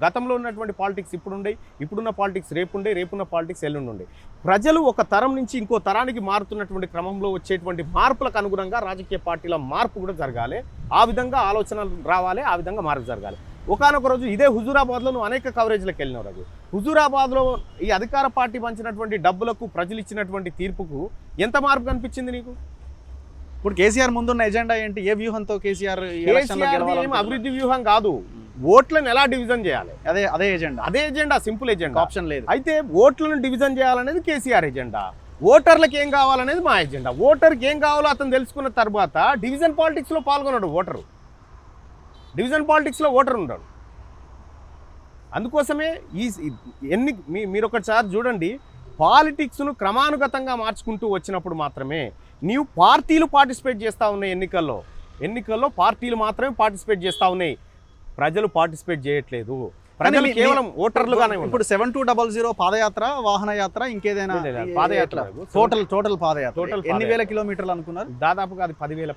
గతంలో ఉన్నటువంటి పాలిటిక్స్ ఇప్పుడు ఉండే, ఇప్పుడున్న పాలిటిక్స్ రేపు ఉండే, రేపున్న పాలిటిక్స్ ఎల్లుండి ఉండే. ప్రజలు ఒక తరం నుంచి ఇంకో తరానికి మారుతున్నటువంటి క్రమంలో వచ్చేటువంటి మార్పులకు అనుగుణంగా రాజకీయ పార్టీల మార్పు కూడా జరగాలి. ఆ విధంగా ఆలోచనలు రావాలి, ఆ విధంగా మార్పు జరగాలి. ఒకానొక రోజు ఇదే హుజూరాబాద్లో నువ్వు అనేక కవరేజ్లకు వెళ్ళినావు రఘు. హుజూరాబాద్లో ఈ అధికార పార్టీ పంచినటువంటి డబ్బులకు ప్రజలు ఇచ్చినటువంటి తీర్పుకు ఎంత మార్పు కనిపించింది నీకు? ఇప్పుడు కేసీఆర్ ముందున్న ఎజెండా ఏంటి? ఏ వ్యూహంతో కేసీఆర్ ఏం అభివృద్ధి వ్యూహం కాదు, ఓట్లను ఎలా డివిజన్ చేయాలి, అదే ఎజెండా, సింపుల్ ఎజెండా, ఆప్షన్ లేదు. అయితే ఓట్లను డివిజన్ చేయాలనేది కేసీఆర్ ఎజెండా, ఓటర్లకు ఏం కావాలనేది మా ఎజెండా. ఓటర్కి ఏం కావాలో అతను తెలుసుకున్న తర్వాత డివిజన్ పాలిటిక్స్లో పాల్గొన్నాడు ఓటరు. డివిజన్ పాలిటిక్స్లో ఓటర్ ఉన్నాడు. అందుకోసమే మీరు ఒకసారి చూడండి, పాలిటిక్స్ను క్రమానుగతంగా మార్చుకుంటూ వచ్చినప్పుడు మాత్రమే నీవు పార్టీలు పార్టిసిపేట్ చేస్తూ ఉన్నాయి. ఎన్నికల్లో పార్టీలు మాత్రమే పార్టిసిపేట్ చేస్తూ ఉన్నాయి, ప్రజలు పార్టిసిపేట్ చేయట్లేదు. ప్రజలు కేవలం ఓటర్లుగానే. ఇప్పుడు 7200 పాదయాత్ర, వాహన యాత్ర, ఇంకేదైనా పాదయాత్ర, టోటల్ పాదయాత్ర ఎన్ని వేల కిలోమీటర్లు అనుకున్నారు? దాదాపుగా అది 10,000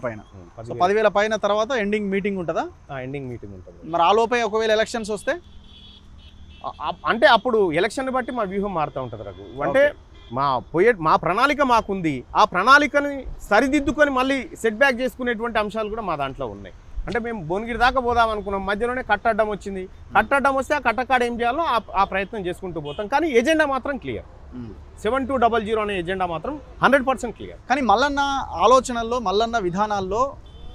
పైన. 10,000 పైన తర్వాత ఎండింగ్ మీటింగ్ ఉంటుందా? ఎండింగ్ మీటింగ్ ఉంటుంది. మరి ఆ లోపే ఒకవేళ ఎలక్షన్స్ వస్తే అంటే అప్పుడు ఎలక్షన్ బట్టి మా వ్యూహం మారుతూ ఉంటుంది రఘు. అంటే మా ప్రణాళిక మాకుంది, ఆ ప్రణాళికని సరిదిద్దుకొని మళ్ళీ సెట్ బ్యాక్ చేసుకునేటువంటి అంశాలు కూడా మా దాంట్లో ఉన్నాయి. అంటే మేము భువనగిరి దాకా పోదాం అనుకున్నాం, మధ్యలోనే కట్టడ్డం వచ్చింది. కట్టడ్డం వస్తే ఆ కట్టకాడ ఏం చేయాలో ఆ ప్రయత్నం చేసుకుంటూ పోతాం. కానీ ఎజెండా మాత్రం క్లియర్. 7200 అనే ఎజెండా మాత్రం 100% క్లియర్. కానీ మల్లన్న ఆలోచనల్లో, మల్లన్న విధానాల్లో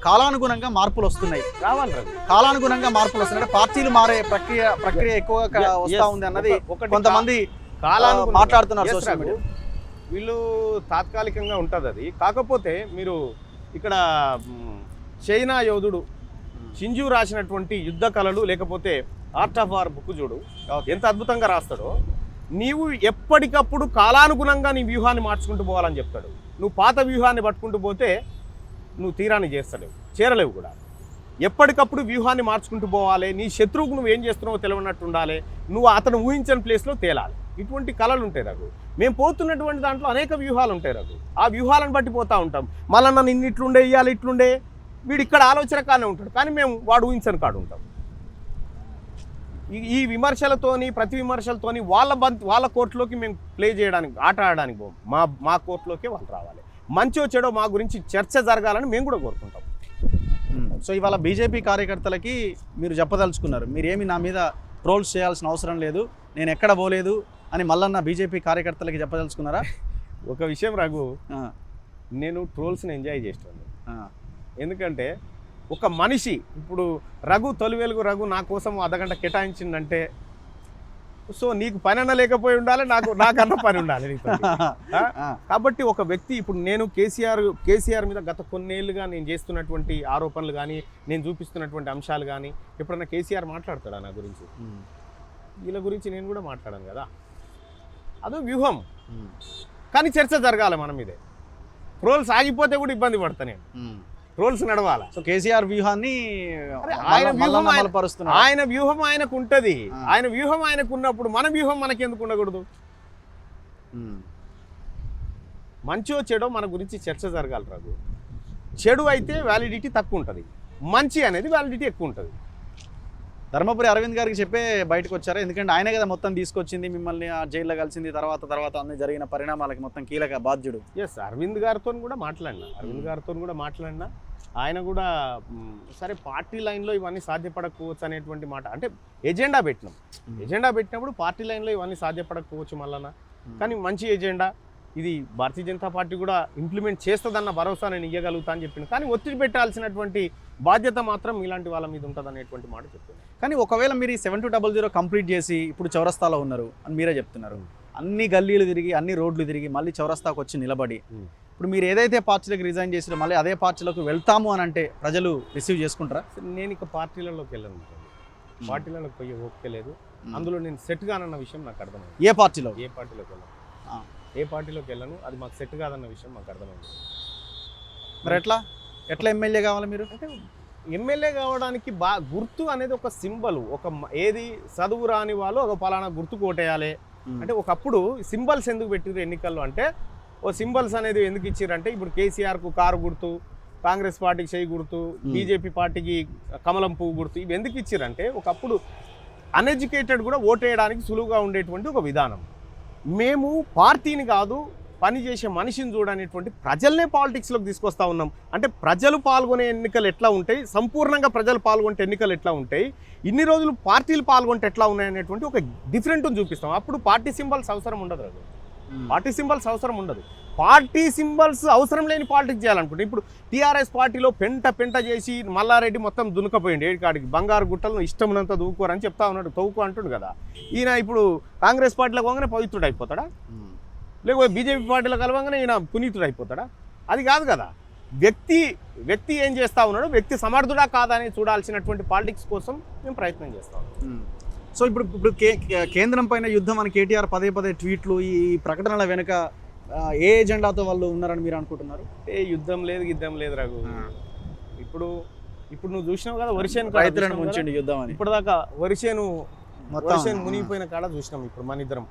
కాలానుగుణంగా మార్పులు వస్తున్నాయి. రావాలి రఘు, కాలానుగుణంగా మార్పులు వస్తున్నాయి. పార్టీలు మారే ప్రక్రియ ఎక్కువగా వస్తూ ఉంది అన్నది కొంతమంది మాట్లాడుతున్నారు సోషల్ మీడియా. వీళ్ళు తాత్కాలికంగా ఉంటుంది అది. కాకపోతే మీరు ఇక్కడ చైనా యోధుడు షింజు రాసినటువంటి యుద్ధ కళలు లేకపోతే ఆర్ట్ ఆఫ్ వార్ బుక్ చూడు, ఎంత అద్భుతంగా రాస్తాడో. నీవు ఎప్పటికప్పుడు కాలానుగుణంగా నీ వ్యూహాన్ని మార్చుకుంటూ పోవాలని చెప్తాడు. నువ్వు పాత వ్యూహాన్ని పట్టుకుంటూ పోతే నువ్వు తీరాన్ని చేరలేవు కూడా. ఎప్పటికప్పుడు వ్యూహాన్ని మార్చుకుంటూ పోవాలి. నీ శత్రువుకు నువ్వు ఏం చేస్తున్నావో తెలియనట్టు ఉండాలి. నువ్వు అతను ఊహించని ప్లేస్లో తేలాలి. ఇటువంటి కళలు ఉంటాయి రఘు. మేము పోతున్నటువంటి దాంట్లో అనేక వ్యూహాలు ఉంటాయి రఘు. ఆ వ్యూహాలను బట్టి పోతూ ఉంటాం. మళ్ళీ నన్ను ఇట్లుండే ఇవ్వాలి, ఇట్లుండే, వీడు ఇక్కడ ఆలోచన కానే ఉంటాడు, కానీ మేము వాడు ఊహించని కాడు ఉంటాం. ఈ విమర్శలతోని, ప్రతి విమర్శలతోని వాళ్ళ కోర్టులోకి మేము ప్లే చేయడానికి, ఆట ఆడడానికి పోం. మా కోర్టులోకే వాళ్ళు రావాలి. మంచో చెడో మా గురించి చర్చ జరగాలని మేము కూడా కోరుకుంటాం. సో ఇవాళ బీజేపీ కార్యకర్తలకి మీరు చెప్పదలుచుకున్నారు, మీరేమి నా మీద ట్రోల్స్ చేయాల్సిన అవసరం లేదు, నేను ఎక్కడ పోలేదు అని మల్లన్న బీజేపీ కార్యకర్తలకి చెప్పదలుచుకున్నారా? ఒక విషయం రఘు, నేను ట్రోల్స్ని ఎంజాయ్ చేస్తాను. ఎందుకంటే ఒక మనిషి ఇప్పుడు తొలి వెలుగు రఘు నా కోసం అర్ధగంట కేటాయించిందంటే, సో నీకు పని అన్న లేకపోయి ఉండాలి, నాకన్నా పని ఉండాలి నీకు. కాబట్టి ఒక వ్యక్తి, ఇప్పుడు నేను కేసీఆర్ మీద గత కొన్నేళ్లుగా నేను చేస్తున్నటువంటి ఆరోపణలు కానీ, నేను చూపిస్తున్నటువంటి అంశాలు కానీ, ఎప్పుడన్నా కేసీఆర్ మాట్లాడతాడా నా గురించి? వీళ్ళ గురించి నేను కూడా మాట్లాడాను కదా. అదో వ్యూహం, కానీ చర్చ జరగాలి మన మీదే. ట్రోల్స్ ఆగిపోతే కూడా ఇబ్బంది పడతా నేను. ట్రోల్స్ నడవాలి. సో కేసీఆర్ వ్యూహాన్ని ఆయన వ్యూహం ఆయనకు ఉంటుంది. ఆయన వ్యూహం ఆయనకు ఉన్నప్పుడు మన వ్యూహం మనకి ఎందుకు ఉండకూడదు? మంచో చెడో మన గురించి చర్చ జరగాలి రఘు. చెడు అయితే వ్యాలిడిటీ తక్కువ ఉంటుంది, మంచి అనేది వ్యాలిడిటీ ఎక్కువ ఉంటుంది. ధర్మపురి అరవింద్ గారికి చెప్పే బయటకు వచ్చారా? ఎందుకంటే ఆయనే కదా మొత్తం తీసుకొచ్చింది, మిమ్మల్ని ఆ జైల్లో కలిసింది, తర్వాత అన్ని జరిగిన పరిణామాలకి మొత్తం కీలక బాధ్యుడు. అరవింద్ గారితో కూడా మాట్లాడినా ఆయన కూడా సరే పార్టీ లైన్లో ఇవన్నీ సాధ్యపడకపోవచ్చు అనేటువంటి మాట. అంటే ఎజెండా పెట్టినప్పుడు పార్టీ లైన్లో ఇవన్నీ సాధ్యపడకపోవచ్చు మళ్ళా, కానీ మంచి ఎజెండా ఇది భారతీయ జనతా పార్టీ కూడా ఇంప్లిమెంట్ చేస్తుందన్న భరోసా నేను ఇవ్వగలుగుతా అని చెప్పింది. కానీ ఒత్తిడి పెట్టాల్సినటువంటి బాధ్యత మాత్రం ఇలాంటి వాళ్ళ మీద ఉంటుంది అనేటువంటి మాట చెప్తున్నాను. కానీ ఒకవేళ మీరు 7200 కంప్లీట్ చేసి ఇప్పుడు చౌరస్తాలో ఉన్నారు అని మీరే చెప్తున్నారు, అన్ని గల్లీలు తిరిగి, అన్ని రోడ్లు తిరిగి, మళ్ళీ చౌరస్తాకు వచ్చి నిలబడి, ఇప్పుడు మీరు ఏదైతే పార్టీలకు రిజైన్ చేసిరో మళ్ళీ అదే పార్టీలకు వెళ్తాము అని అంటే ప్రజలు రిసీవ్ చేసుకుంటారా? నేను ఇక పార్టీలలోకి వెళ్ళను, పార్టీలలోకి పోయే ఓపిక లేదు. అందులో నేను సెట్ కానన్న విషయం నాకు అర్థమైంది. ఏ పార్టీలోకి వెళ్ళను, అది మాకు సెట్ కాదన్న విషయం మాకు అర్థమైంది. మరి ఎట్లా ఎమ్మెల్యే కావాలి మీరు? అంటే ఎమ్మెల్యే కావడానికి గుర్తు అనేది ఒక సింబల్, ఏది చదువు రాని వాళ్ళు ఒక పలానా గుర్తు కోటేయాలి అంటే. ఒకప్పుడు సింబల్స్ ఎందుకు పెట్టిరు ఎన్నికల్లో అంటే, ఓ సింబల్స్ అనేది ఎందుకు ఇచ్చారంటే, ఇప్పుడు కేసీఆర్కు కారు గుర్తు, కాంగ్రెస్ పార్టీకి చేయి గుర్తు, బీజేపీ పార్టీకి కమలం పువ్వు గుర్తు, ఇవి ఎందుకు ఇచ్చారంటే ఒకప్పుడు అన్ఎడ్యుకేటెడ్ కూడా ఓటేయడానికి సులువుగా ఉండేటువంటి ఒక విధానం. మేము పార్టీని కాదు పనిచేసే మనిషిని చూడనేటువంటి ప్రజల్నే పాలిటిక్స్లోకి తీసుకొస్తా ఉన్నాం. అంటే ప్రజలు పాల్గొనే ఎన్నికలు ఎట్లా ఉంటాయి, సంపూర్ణంగా ప్రజలు పాల్గొంటే ఎన్నికలు ఎట్లా ఉంటాయి, ఇన్ని రోజులు పార్టీలు పాల్గొంటే ఎట్లా ఉన్నాయనేటువంటి ఒక డిఫరెంట్ని చూపిస్తాం. అప్పుడు పార్టీ సింబల్స్ అవసరం ఉండదు రఘు, పార్టీ సింబల్స్ అవసరం ఉండదు. పార్టీ సింబల్స్ అవసరం లేని పాలిటిక్స్ చేయాలనుకుంటే, ఇప్పుడు టీఆర్ఎస్ పార్టీలో పెంట చేసి మల్లారెడ్డి మొత్తం దునుకపోయింది ఏడికాడికి, బంగారు గుట్టలను ఇష్టమునంత దూకోరని చెప్తా ఉన్నాడు, తవ్వుకో అంటుండు కదా. ఈయన ఇప్పుడు కాంగ్రెస్ పార్టీలో పోగానే పవిత్రుడు అయిపోతాడా, లేకపోతే బీజేపీ పార్టీలో కలవగానే ఈయన పునీతుడు అయిపోతాడా? అది కాదు కదా. వ్యక్తి ఏం చేస్తూ ఉన్నాడు, వ్యక్తి సమర్థుడా కాదా అని చూడాల్సినటువంటి పాలిటిక్స్ కోసం మేము ప్రయత్నం చేస్తాం. సో ఇప్పుడు కేంద్రం పైన యుద్ధం అని కేటీఆర్ పదే ట్వీట్లు, ఈ ప్రకటనల వెనుక ఏ ఎజెండాతో వాళ్ళు ఉన్నారని మీరు అనుకుంటున్నారు? యుద్ధం లేదు రఘు. ఇప్పుడు నువ్వు చూసినావు కదా వరిసేను రైతులను ముంచండి యుద్ధం అని. ఇప్పటిదాకా వరిసేను మునిగిపోయిన కాడ చూసినాం. ఇప్పుడు మన ఇద్దరం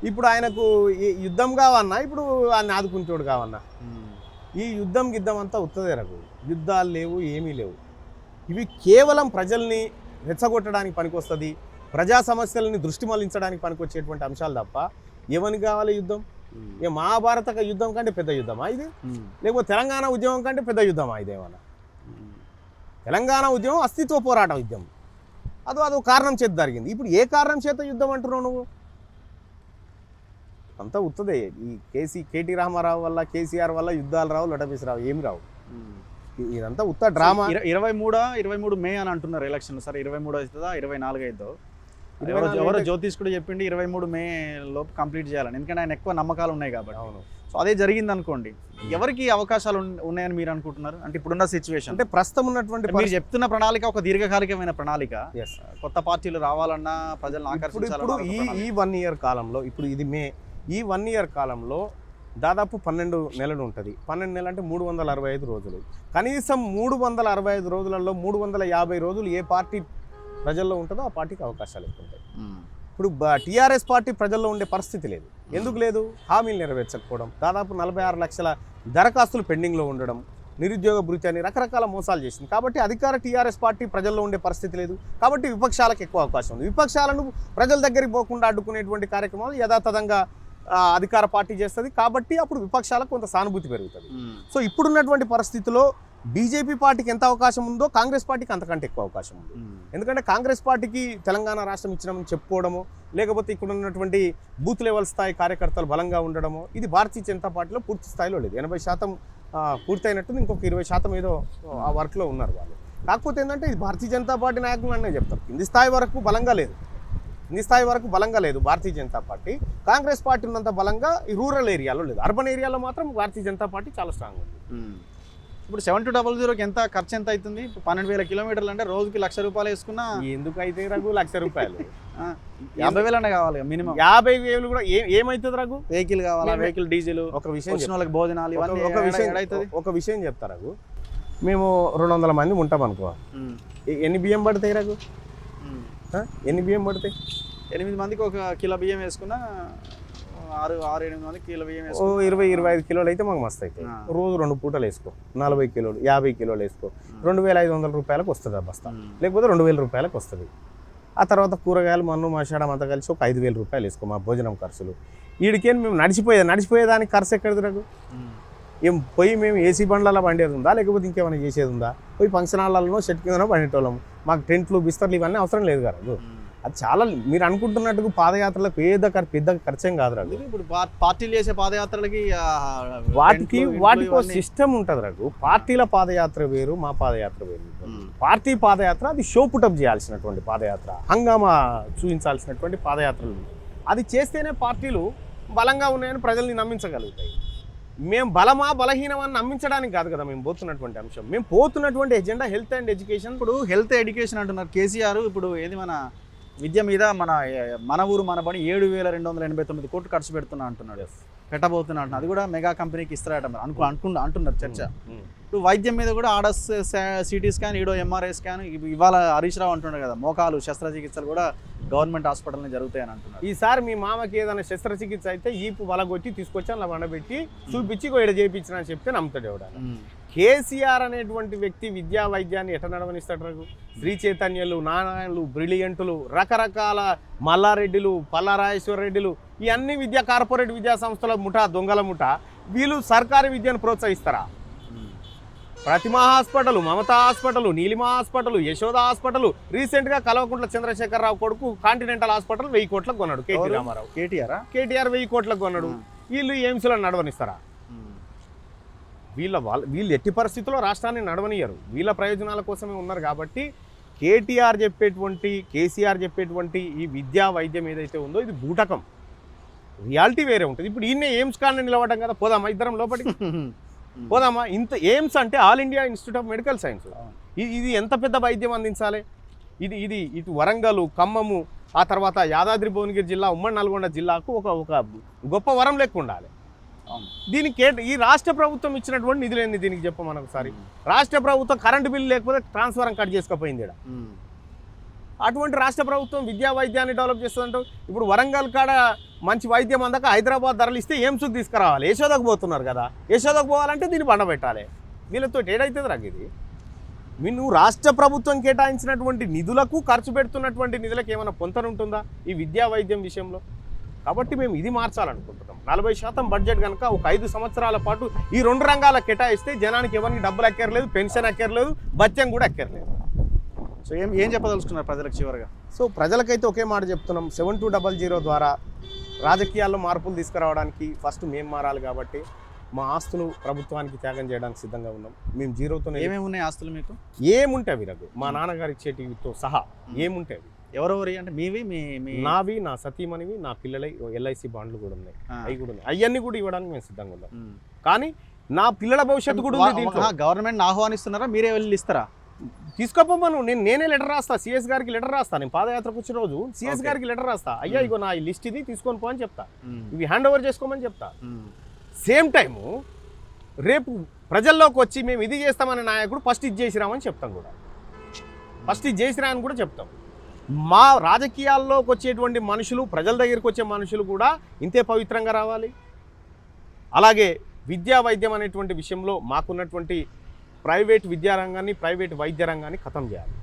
ఇప్పుడు ఆయనకు యుద్ధం కావన్నా, ఇప్పుడు ఆయన ఆదుకుంటోడు కావన్నా, ఈ యుద్ధం అంతా ఉత్తదే రఘు. యుద్ధాలు లేవు, ఏమీ లేవు. ఇవి కేవలం ప్రజల్ని రెచ్చగొట్టడానికి పనికొస్తుంది, ప్రజా సమస్యలని దృష్టి మళ్లించడానికి పనికొచ్చేటువంటి అంశాలు తప్ప ఎవరికి కావాలి యుద్ధం? ఏ మహాభారత యుద్ధం కంటే పెద్ద యుద్ధమా ఇది? లేకపోతే తెలంగాణ ఉద్యమం కంటే పెద్ద యుద్ధమా ఇదేమన్నా? తెలంగాణ ఉద్యమం అస్తిత్వ పోరాట యుద్ధం, అదో కారణం చేత జరిగింది. ఇప్పుడు ఏ కారణం చేత యుద్ధం అంటున్నావు నువ్వు? అంతా ఉత్తదే. ఈ కేటీ రామారావు వల్ల, కేసీఆర్ వల్ల యుద్ధాలు రావు, లొటపీస్ రావు, ఏమి రావు. ఇదంతా ఉత్త డ్రామా. 23 మే అని అంటున్నారు ఎలక్షన్. సరే 23 అవుతుందా 24 అవుతుందో? ఎవరో జ్యోతిష్ కూడా చెప్పిండి 23 మే లోపు కంప్లీట్ చేయాలని, ఎందుకంటే ఆయన ఎక్కువ నమ్మకాలు ఉన్నాయి కాబట్టి. అవును. సో అదే జరిగింది అనుకోండి, ఎవరికి అవకాశాలు ఉన్నాయని మీరు అనుకుంటున్నారు? అంటే ఇప్పుడున్న సిచ్యువేషన్, అంటే ప్రస్తుతం ఉన్నటువంటి మీరు చెప్తున్న ప్రణాళిక ఒక దీర్ఘకాలికమైన ప్రణాళిక. కొత్త పార్టీలు రావాలన్నా, ప్రజలను ఆకర్షించాలన్నా, ఈ 1 ఇయర్ కాలంలో, ఇప్పుడు ఇది మే, ఈ 1 ఇయర్ కాలంలో దాదాపు 12 నెలలు ఉంటుంది. 12 నెలలు అంటే 365 రోజులు. కనీసం 365 రోజులలో 350 రోజులు ఏ పార్టీ ప్రజల్లో ఉంటుందో ఆ పార్టీకి అవకాశాలు ఎక్కువ ఉంటాయి. ఇప్పుడు టీఆర్ఎస్ పార్టీ ప్రజల్లో ఉండే పరిస్థితి లేదు. ఎందుకు లేదు? హామీలు నెరవేర్చకపోవడం, దాదాపు 46 లక్షల దరఖాస్తులు పెండింగ్లో ఉండడం, నిరుద్యోగ భృతి అని రకరకాల మోసాలు చేసింది. కాబట్టి అధికార టీఆర్ఎస్ పార్టీ ప్రజల్లో ఉండే పరిస్థితి లేదు. కాబట్టి విపక్షాలకు ఎక్కువ అవకాశం ఉంది. విపక్షాలను ప్రజల దగ్గరికి పోకుండా అడ్డుకునేటువంటి కార్యక్రమాలు యథాతథంగా అధికార పార్టీ చేస్తుంది. కాబట్టి అప్పుడు విపక్షాలకు కొంత సానుభూతి పెరుగుతుంది. సో ఇప్పుడున్నటువంటి పరిస్థితిలో బీజేపీ పార్టీకి ఎంత అవకాశం ఉందో కాంగ్రెస్ పార్టీకి అంతకంటే ఎక్కువ అవకాశం ఉంది. ఎందుకంటే కాంగ్రెస్ పార్టీకి తెలంగాణ రాష్ట్రం ఇచ్చినామని చెప్పుకోవడము, లేకపోతే ఇక్కడ ఉన్నటువంటి బూత్ లెవెల్ స్థాయి కార్యకర్తలు బలంగా ఉండడము, ఇది భారతీయ జనతా పార్టీలో పూర్తి స్థాయిలో లేదు. 80% పూర్తయినట్టుంది, ఇంకొక 20% ఏదో ఆ వర్క్లో ఉన్నారు వాళ్ళు. కాకపోతే ఏంటంటే ఇది భారతీయ జనతా పార్టీ నాయకులు అనే చెప్తారు. కింది స్థాయి వరకు బలంగా లేదు భారతీయ జనతా పార్టీ. కాంగ్రెస్ పార్టీ ఉన్నంత బలంగా ఈ రూరల్ ఏరియాలో లేదు. అర్బన్ ఏరియాలో మాత్రం భారతీయ జనతా పార్టీ చాలా స్ట్రాంగ్ ఉంది. ఇప్పుడు 7200కి ఎంత ఖర్చు ఎంత అవుతుంది? 12,000 కిలోమీటర్లు అంటే రోజుకి ₹1,00,000 వేసుకున్నా ఎందుకు అయితే రఘు? ₹1,00,000 50,000 అనే కావాలి మినిమం. 50,000 కూడా ఏమవుతుంది రఘు? వెహికల్ కావాలా, వెహికల్ డీజిల్, ఒక విషయం వచ్చిన వాళ్ళకి భోజనాలు, ఒక విషయం చెప్తా రఘు. మేము 200 మంది ఉంటాం అనుకో, ఎన్ని బియ్యం పడతాయి రఘు? ఎన్ని బియ్యం పడతాయి? 8 మందికి 1 కిలో బియ్యం వేసుకున్నా 6-8 మందికి కిలో బియ్యం వేసుకో, 20-25 కిలోలు అయితే మాకు మస్తు అవుతాయి. రోజు 2 పూటలు వేసుకో, 40 కిలోలు, 50 కిలోలు వేసుకో, ₹2,500 వస్తుంది ఆ బస్తా, లేకపోతే ₹2,000 వస్తుంది. ఆ తర్వాత కూరగాయలు, మన్ను మసాడం అంతా కలిసి ఒక ₹5,000 వేసుకో మా భోజనం ఖర్చులు. వీడికేం మేము నడిచిపోయేదానికి ఖర్చు ఎక్కడిది రఘు? ఏం పోయి మేము ఏసీ బండ్లలో పండేది ఉందా, లేకపోతే ఇంకేమైనా చేసేది ఉందా? పోయి ఫంక్షన్ హాల్లలో షెట్ కింద పండేటోళ్ళము. మాకు టెంట్లు, బిస్తర్లు ఇవన్నీ అవసరం లేదు కదా. అది చాలా మీరు అనుకుంటున్నట్టుగా పాదయాత్రలకు పెద్ద ఖర్చేం కాదు రఘు. ఇప్పుడు పార్టీలు చేసే పాదయాత్రలకి వాటికి సిస్టమ్ ఉంటుంది రఘు. పార్టీల పాదయాత్ర వేరు, మా పాదయాత్ర వేరు. పార్టీ పాదయాత్ర అది షో పుటప్ చేయాల్సినటువంటి పాదయాత్ర, హంగామా చూపించాల్సినటువంటి పాదయాత్రలు. అది చేస్తేనే పార్టీలు బలంగా ఉన్నాయని ప్రజల్ని నమ్మించగలుగుతాయి. మేము బలమా బలహీనమని నమ్మించడానికి కాదు కదా మేము పోతున్నటువంటి అంశం. మేము పోతున్నటువంటి ఎజెండా హెల్త్ అండ్ ఎడ్యుకేషన్. ఇప్పుడు హెల్త్ ఎడ్యుకేషన్ అంటున్నారు కేసీఆర్. ఇప్పుడు ఏది విద్య మీద మన ఊరు మన బడి 7,289 కోట్లు ఖర్చు పెడుతున్నా అంటున్నాడు. పెట్టబోతున్నా అది కూడా మెగా కంపెనీకి ఇస్తారట మరి అంటున్నారు చర్చ. ఇప్పుడు వైద్యం మీద కూడా ఆడస్ సిటీ స్కాన్, ఈడో ఎంఆర్ఐ స్కాన్, ఇవాళ హరీష్ రావు అంటున్నారు కదా మోకాలు శస్త్రచికిత్సలు కూడా గవర్నమెంట్ హాస్పిటల్ని జరుగుతాయని అంటున్నారు. ఈసారి మీ మామకి ఏదైనా శస్త్రచికిత్స అయితే ఈపు వలగొట్టి తీసుకొచ్చి అలా వండబెట్టి చూపించి ఇక్కడ చేయించిన అని చెప్తే నమ్ముతాడు ఎవడన్నా. కేసీఆర్ అనేటువంటి వ్యక్తి విద్యా వైద్యాన్ని ఎట్లా నడవనిస్తాడు? శ్రీ చైతన్యులు, నారాయణలు, బ్రిలియంటులు, రకరకాల మల్లారెడ్డిలు, పల్లారాజేశ్వర రెడ్డిలు, ఈ అన్ని కార్పొరేట్ విద్యా సంస్థల ముఠా, దొంగల ముఠా, వీళ్ళు సర్కారీ విద్యను ప్రోత్సహిస్తారా? Prathima hospital, Mamata hospital, Neelima hospital, Yashoda hospital, రీసెంట్గా కల్వకుంట్ల చంద్రశేఖరరావు కొడుకు కాంటినెంటల్ హాస్పిటల్ 1000 కోట్లకు కొన్నాడు కేటీ రామారావు. కేటీఆర్ 1000 కోట్లకు కొన్నాడు. వీళ్ళు ఎయిమ్స్లో నడవనిస్తారా? వీళ్ళు ఎట్టి పరిస్థితుల్లో రాష్ట్రాన్ని నడవనియరు. వీళ్ళ ప్రయోజనాల కోసమే ఉన్నారు. కాబట్టి కేటీఆర్ చెప్పేటువంటి, కేసీఆర్ చెప్పేటువంటి ఈ విద్యా వైద్యం ఏదైతే ఉందో ఇది బూటకం. రియాలిటీ వేరే ఉంటుంది. ఇప్పుడు ఈయనే ఎయిమ్స్ కాని నిలవడం కదా, పోదామా ఇద్దరం లోపలికి? పోదామా? ఇంత ఎయిమ్స్ అంటే all India institute of medical science. ఇది ఎంత పెద్ద వైద్యం అందించాలి? ఇది ఇటు వరంగల్, ఖమ్మము, ఆ తర్వాత యాదాద్రి భువనగిరి జిల్లా, ఉమ్మడి నల్గొండ జిల్లాకు ఒక గొప్ప వరం లెక్క ఉండాలి. దీనికి ఈ రాష్ట్ర ప్రభుత్వం ఇచ్చినటువంటి నిధులేంది దీనికి చెప్పమని ఒకసారి. రాష్ట్ర ప్రభుత్వం కరెంటు బిల్లు లేకపోతే ట్రాన్స్ఫారం కట్ చేసుకపోయింది. అటువంటి రాష్ట్ర ప్రభుత్వం విద్యా వైద్యాన్ని డెవలప్ చేస్తుందంటూ ఇప్పుడు వరంగల్ కాడ మంచి వైద్యం అందాక హైదరాబాద్ ధరలు ఇస్తే ఎయిమ్స్కి తీసుకురావాలి. యశోదకు పోతున్నారు కదా, యశోదకు పోవాలంటే దీన్ని బండ పెట్టాలి. వీళ్ళతో ఏడైతుంది రాకు ఇది? నువ్వు రాష్ట్ర ప్రభుత్వం కేటాయించినటువంటి నిధులకు ఖర్చు పెడుతున్నటువంటి నిధులకు ఏమైనా పొంతనుంటుందా ఈ విద్యా వైద్యం విషయంలో? కాబట్టి మేము ఇది మార్చాలనుకుంటున్నాం. 40% బడ్జెట్ కనుక ఒక 5 సంవత్సరాల పాటు ఈ 2 రంగాలకు కేటాయిస్తే జనానికి ఎవరికి డబ్బులు అక్కర్లేదు, పెన్షన్ అక్కర్లేదు, బత్యం కూడా అక్కర్లేదు. సో ఏం చెప్పదలుచుకున్నారు ప్రజలకు చివరిగా? సో ప్రజలకైతే ఒకే మాట చెప్తున్నాం, 7200 ద్వారా రాజకీయాల్లో మార్పులు తీసుకురావడానికి ఫస్ట్ మేము మారాలి. కాబట్టి మా ఆస్తులు ప్రభుత్వానికి త్యాగం చేయడానికి సిద్ధంగా ఉన్నాం. మేము జీరోతో ఏమేమి ఉన్నాయి ఆస్తులు మీకు? ఏముంటాయి వీరకు, మా నాన్నగారు ఇచ్చేటివితో సహా ఏముంటాయి? ఎవరెవరి అంటే మీవి? నావి, నా సతీమణివి, నా పిల్లలై ఎల్ఐసి బాండ్లు కూడా ఉన్నాయి. అవి కూడా ఉన్నాయి. అవన్నీ కూడా ఇవ్వడానికి మేము సిద్ధంగా ఉన్నాం. కానీ నా పిల్లల భవిష్యత్తు కూడా ఉంది. గవర్నమెంట్ ఆహ్వానిస్తున్నారా, మీరే వెళ్ళి ఇస్తారా? తీసుకోపోమను. నేనే లెటర్ రాస్తా, సిఎస్ గారికి లెటర్ రాస్తా. నేను పాదయాత్రకు వచ్చిన రోజు సిఎస్ గారికి లెటర్ రాస్తా. అయ్యా ఇగో నా ఈ లిస్ట్ ఇది తీసుకొని పో అని చెప్తా, ఇవి హ్యాండ్ ఓవర్ చేసుకోమని చెప్తా. సేమ్ టైము రేపు ప్రజల్లోకి వచ్చి మేము ఇది చేస్తామనే నాయకుడు ఫస్ట్ ఇది చేసిరామని చెప్తాం కూడా. ఫస్ట్ ఇది చేసిరా అని కూడా చెప్తాం. మా రాజకీయాల్లోకి వచ్చేటువంటి మనుషులు, ప్రజల దగ్గరికి వచ్చే మనుషులు కూడా ఇంతే పవిత్రంగా రావాలి. అలాగే విద్యా వైద్యం అనేటువంటి విషయంలో మాకున్నటువంటి ప్రైవేట్ విద్యారంగాన్ని, ప్రైవేట్ వైద్య రంగాన్ని ఖతం చేయాలి.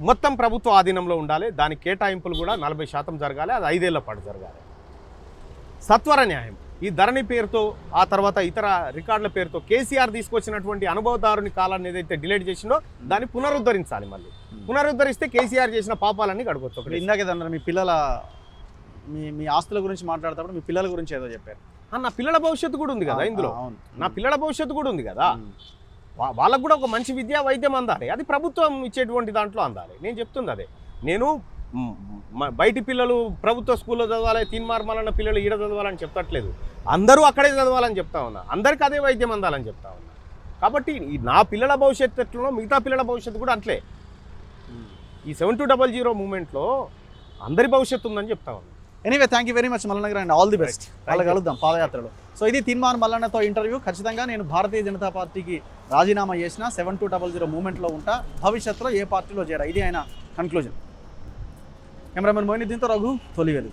మొత్తం ప్రభుత్వ ఆధీనంలో ఉండాలి. దాని కేటాయింపులు కూడా 40% జరగాలి. అది 5 ఏళ్ల పాటు జరగాలి. సత్వర న్యాయం. ఈ ధరణి పేరుతో, ఆ తర్వాత ఇతర రికార్డుల పేరుతో కేసీఆర్ తీసుకొచ్చినటువంటి అనుభవదారుని కాలాన్ని ఏదైతే డిలీట్ చేసిందో దాన్ని పునరుద్ధరించాలి. మళ్ళీ పునరుద్ధరిస్తే కేసీఆర్ చేసిన పాపాలన్నీ గడవచ్చు. ఒకటి ఇందాకేదన్నారు మీ పిల్లల మీ ఆస్తుల గురించి మాట్లాడేటప్పుడు మీ పిల్లల గురించి ఏదో చెప్పారు. నా పిల్లల భవిష్యత్తు కూడా ఉంది కదా ఇందులో. నా పిల్లల భవిష్యత్తు కూడా ఉంది కదా. వాళ్ళకు కూడా ఒక మంచి విద్యా వైద్యం అందాలి. అది ప్రభుత్వం ఇచ్చేటువంటి దాంట్లో అందాలి. నేను చెప్తుంది అదే. నేను బయటి పిల్లలు ప్రభుత్వ స్కూల్లో చదవాలి, తీన్మార్ మల్లన్న పిల్లలు ఈడ చదవాలని చెప్తట్లేదు. అందరూ అక్కడే చదవాలని చెప్తా ఉన్నా. అందరికీ అదే వైద్యం అందాలని చెప్తా ఉన్నా. కాబట్టి నా పిల్లల భవిష్యత్తు ఎట్లనో మిగతా పిల్లల భవిష్యత్తు కూడా అట్లే. ఈ 7200 మూమెంట్లో అందరి భవిష్యత్తు ఉందని చెప్తా ఉన్నా. Anyway thank you very much Mallanna garu, and all the best. అలా కలుద్దాం పాదయాత్రలో. సో ఇది తీన్మార్ మల్లన్నతో ఇంటర్వ్యూ. ఖచ్చితంగా నేను భారతీయ జనతా పార్టీకి రాజీనామా చేసిన 7200 మూమెంట్లో ఉంటా, భవిష్యత్తులో ఏ పార్టీలో చేరా, ఇది ఆయన కన్క్లూజన్. కెమెరామెన్ మోయినుద్దీన్తో రఘు, తొలివేలు.